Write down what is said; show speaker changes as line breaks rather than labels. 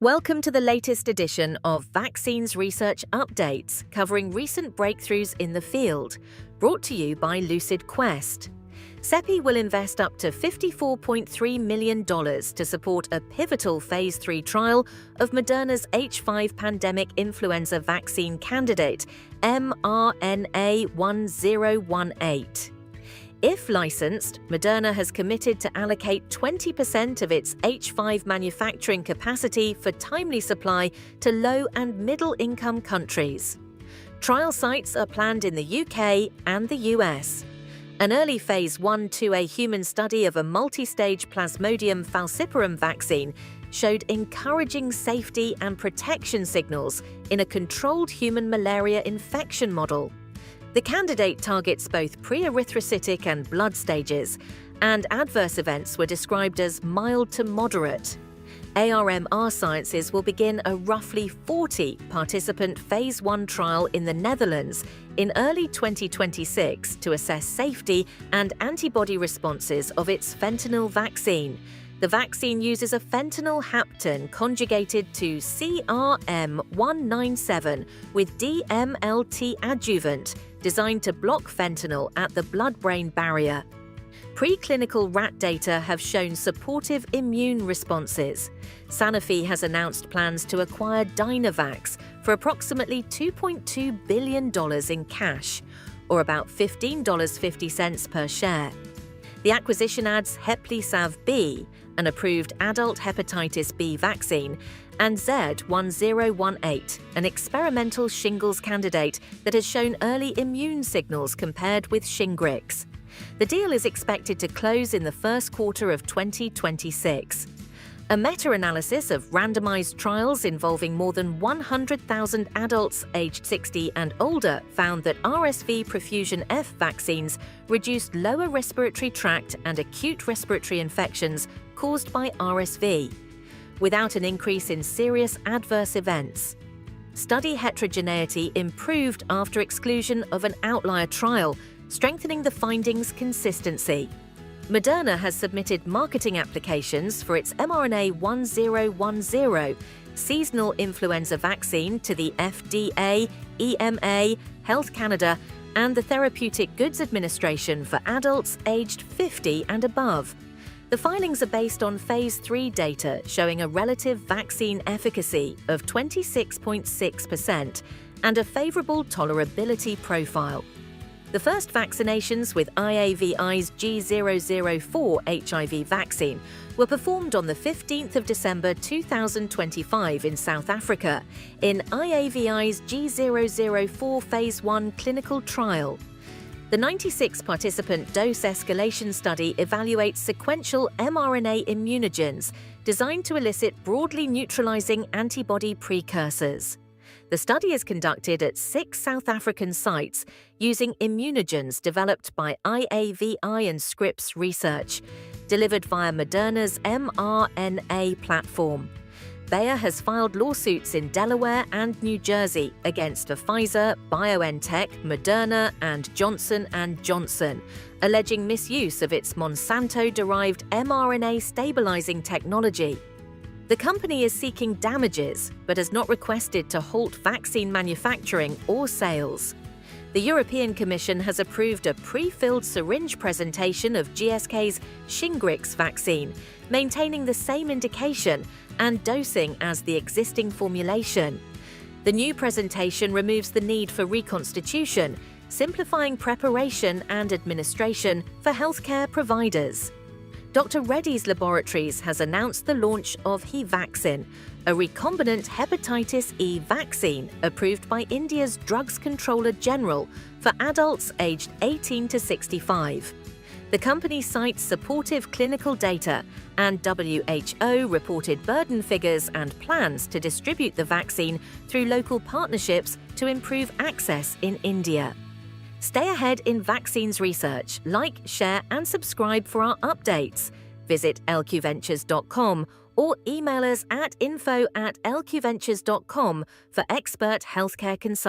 Welcome to the latest edition of Vaccines Research Updates, covering recent breakthroughs in the field, brought to you by Lucid Quest. CEPI will invest up to $54.3 million to support a pivotal Phase 3 trial of Moderna's H5 pandemic influenza vaccine candidate, mRNA 1018. If licensed, Moderna has committed to allocate 20% of its H5 manufacturing capacity for timely supply to low- and middle-income countries. Trial sites are planned in the UK and the US. An early Phase 1/2a human study of a multistage Plasmodium falciparum vaccine showed encouraging safety and protection signals in a controlled human malaria infection model. The candidate targets both pre-erythrocytic and blood stages, and adverse events were described as mild to moderate. ARMR Sciences will begin a roughly 40-participant Phase 1 trial in the Netherlands in early 2026 to assess safety and antibody responses of its fentanyl vaccine. The vaccine uses a fentanyl hapten conjugated to CRM197 with DMLT adjuvant, designed to block fentanyl at the blood-brain barrier. Preclinical rat data have shown supportive immune responses. Sanofi has announced plans to acquire Dynavax for approximately $2.2 billion in cash, or about $15.50 per share. The acquisition adds HEPLISAV-B, an approved adult hepatitis B vaccine, and Z1018, an experimental shingles candidate that has shown early immune signals compared with Shingrix. The deal is expected to close in the first quarter of 2026. A meta-analysis of randomized trials involving more than 100,000 adults aged 60 and older found that RSV prefusion F vaccines reduced lower respiratory tract and acute respiratory infections caused by RSV, without an increase in serious adverse events. Study heterogeneity improved after exclusion of an outlier trial, strengthening the findings' consistency. Moderna has submitted marketing applications for its mRNA 1010 seasonal influenza vaccine to the FDA, EMA, Health Canada, and the Therapeutic Goods Administration for adults aged 50 and above. The filings are based on Phase 3 data showing a relative vaccine efficacy of 26.6% and a favorable tolerability profile. The first vaccinations with IAVI's G004 HIV vaccine were performed on the 15th of December 2025 in South Africa in IAVI's G004 Phase 1 clinical trial. The 96-participant dose escalation study evaluates sequential mRNA immunogens designed to elicit broadly neutralizing antibody precursors. The study is conducted at 6 South African sites using immunogens developed by IAVI and Scripps Research, delivered via Moderna's mRNA platform. Bayer has filed lawsuits in Delaware and New Jersey against Pfizer, BioNTech, Moderna, and Johnson & Johnson, alleging misuse of its Monsanto-derived mRNA stabilizing technology. The company is seeking damages, but has not requested to halt vaccine manufacturing or sales. The European Commission has approved a prefilled syringe presentation of GSK's Shingrix vaccine, maintaining the same indication and dosing as the existing formulation. The new presentation removes the need for reconstitution, simplifying preparation and administration for healthcare providers. Dr. Reddy's Laboratories has announced the launch of Hevaxin, a recombinant hepatitis E vaccine approved by India's Drugs Controller General for adults aged 18 to 65. The company cites supportive clinical data and WHO reported burden figures and plans to distribute the vaccine through local partnerships to improve access in India. Stay ahead in vaccines research. Like, share, and subscribe for our updates. Visit lqventures.com or email us at info@lqventures.com for expert healthcare consulting.